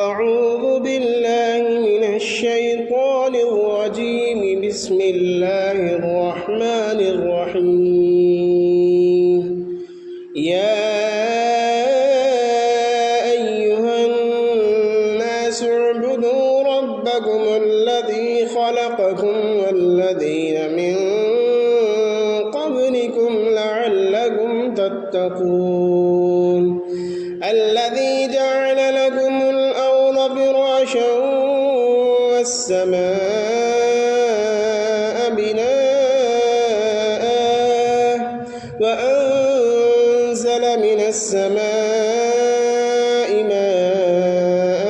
أعوذ بالله من الشيطان الرجيم. بسم الله الرحمن الرحيم. يا أيها الناس اعبدوا ربكم الذي خلقكم والذين من قبلكم لعلكم تتقون. الذي جعل لكم الأرض فراشا والسماء بناء وأنزل من السماء ماء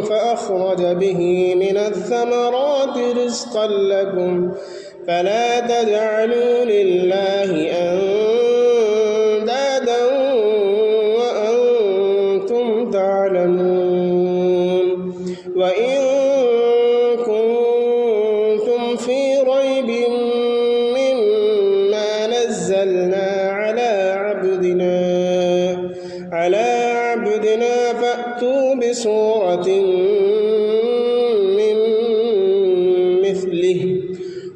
فأخرج به من الثمرات رزقا لكم فلا تجعلوا لله أندادا وأنتم تعلمون. وإن كنتم في ريب مما نزلنا على عبدنا فأتوا بسورة من مثله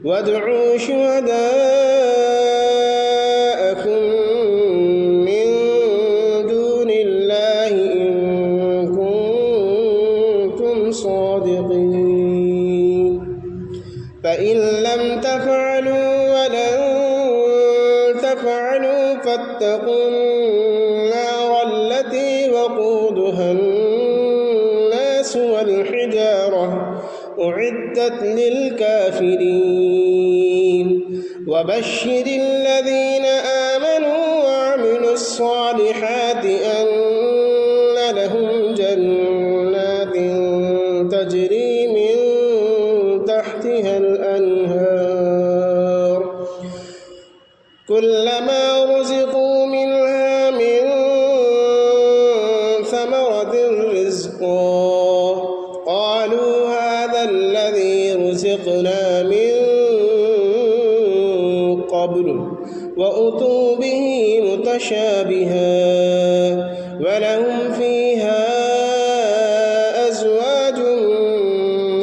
وادعوا شهداءكم من دون الله إن كنتم صادقين. فإن لم تفعلوا ولن تفعلوا فاتقوا النار التي وقودها الناس والحجارة أعدت للكافرين. وبشر الذين آمنوا وعملوا الصالحات أن لهم جنات تجري من تحتها الأنهار كلما رزقوا منها من ثمرة رزقا قالوا هذا الذي رزقنا من قبل وأتوا به متشابها ولهم فيها أزواج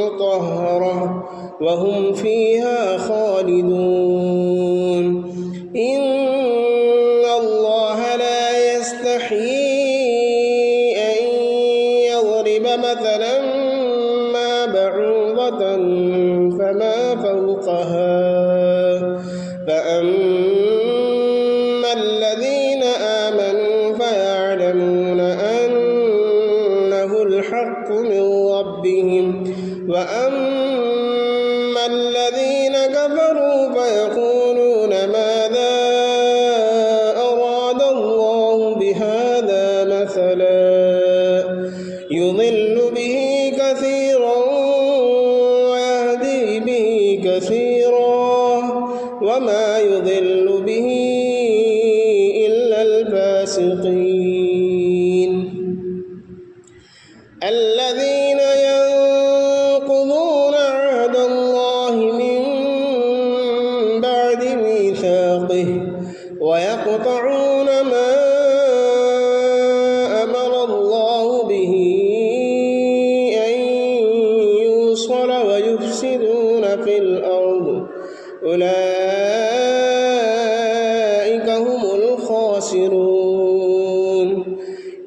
مطهرة وهم فيها خالدون. إن الله لا يستحيي أن يضرب مثلا ما بعوضة فما فوقها فأما الذين آمنوا فيعلمون أنه الحق من ربهم وأما الذين كفروا فيقولون ماذا أراد الله بهذا مثلا يضل به كثيرا ويهدي به كثيرا وما يضل به إلا الفاسقين. الذين ينقضون عهد الله من بعد ميثاقه ويقطعون ما أمر الله به أن يوصل ويفسدون في الأرض أولئك هم الخاسرون.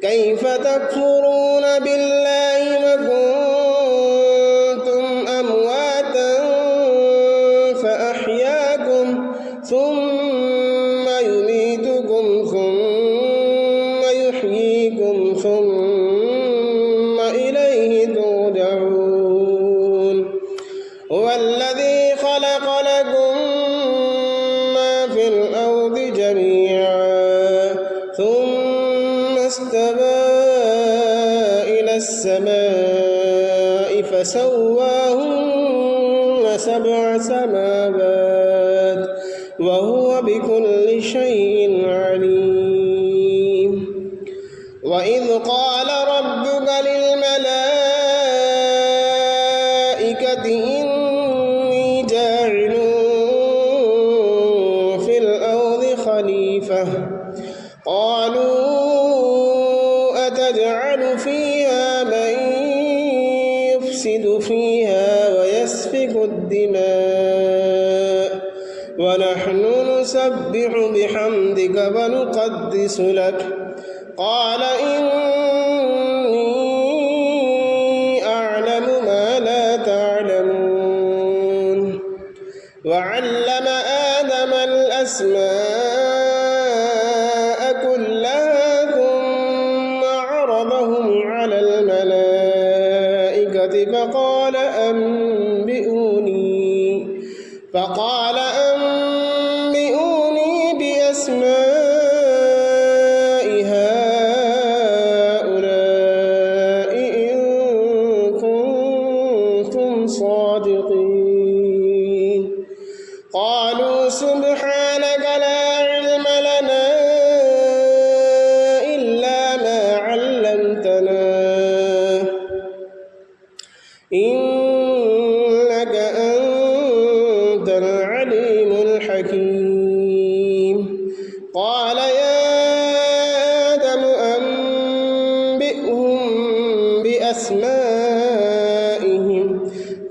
كيف تكفرون بالله وكنتم أمواتا فأحياكم ثم يميتكم ثم يحييكم ثم إليه ترجعون. هو الذي خلق لكم ما في الأرض جميعا ثم استوى إلى السماء فسواهن سبع سماوات وهو بكل شيء عليم. وإذ قال ربك للملائكة إني جاعل في الأرض خليفة قالوا أتجعل فيها من يفسد فيها ويسفك الدماء ونحن نسبح بحمدك ونقدس لك قال إني أعلم ما لا تعلمون وعلم آدم الأسماء كلها ثم عرضهم على الملائكة فقال أنبئوني بأسماء هؤلاء إن كنتم صادقين قالوا سبحانك لا علم لنا إلا ما علمتنا إنك أنت العليم الحكيم قال يا آدم أنبئهم بأسمائهم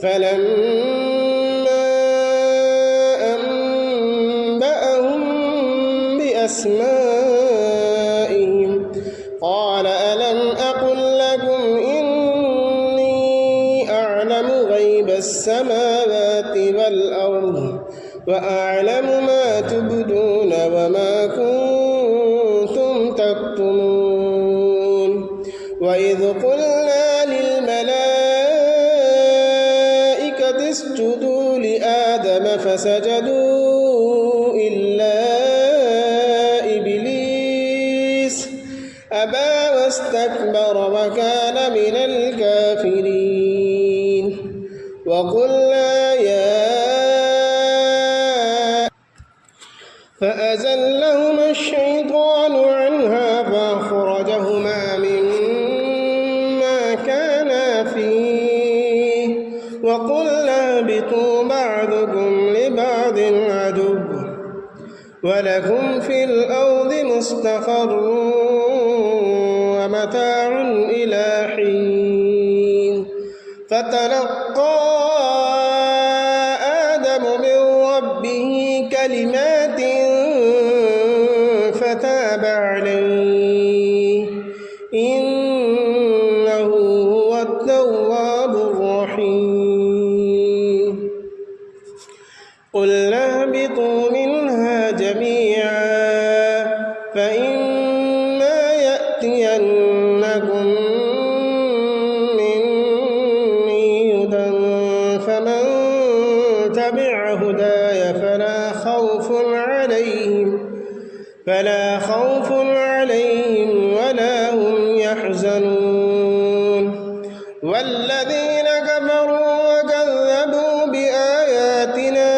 فلما أنبأهم بأسمائهم قال ألم أقل لكم إني أعلم غيب السماوات والأرض وأعلم ما تبدون وما كنتم تكتمون وإذ قلنا للملائكة اسجدوا لآدم فسجدوا إلا إبليس أبى واستكبر وكان من الكافرين وقلنا فأزلهما الشيطان عنها فأخرجهما مما كانا فيه وقلنا اهبطوا بعضكم لبعض عدو ولكم في الأرض مستقر ومتاع إلى حين فتلقى آدم من ربه كلمات فتاب عليه إنه هو التواب الرحيم قلنا اهبطوا منها جميعا فإما يأتينكم مني هدى فمن تبع هداي فلا خوف عليهم ولا هم يحزنون والذين كفروا وكذبوا بآياتنا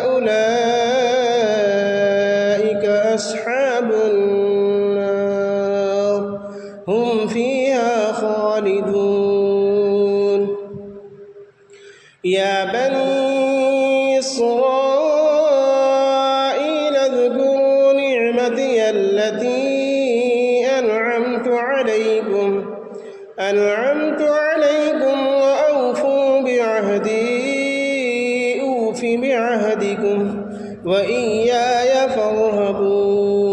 أولئك أصحاب النار هم فيها خالدون يا بني إسرائيل اذكروا نعمتي التي أنعمت عليكم وأوفوا بعهدي أوف بعهدكم وإياي فارهبون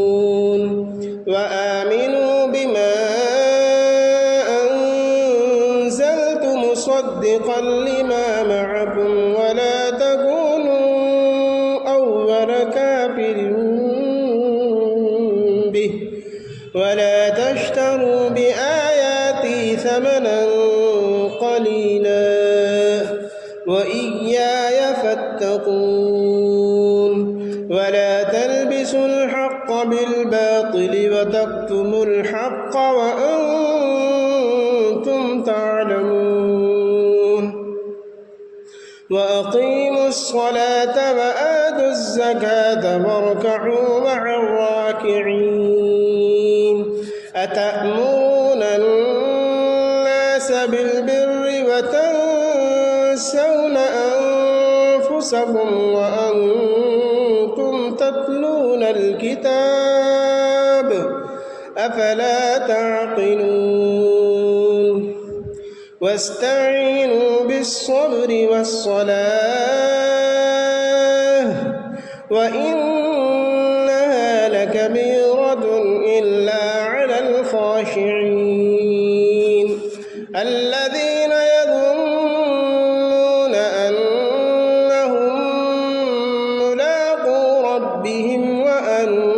وآمنوا بما أنزلت مصدقا لما معكم ولا تكونوا أول كافر به ولا تشتروا بآياتي ثمنا قليلا وإياي فاتقون ولا تلبسوا الحق بالباطل وتكتموا الحق وأنتم تعلمون وأقيموا الصلاة وآتوا الزكاة واركعوا مع الراكعين أتأمرون الناس بالبر وتنسون أنفسكم وأنتم تتلون الكتاب أفلا تعقلون واستعينوا بالصبر والصلاة وإنها لكبيرة إلا على الخاشعين الذين يظنون أنهم ملاقو ربهم وأنهم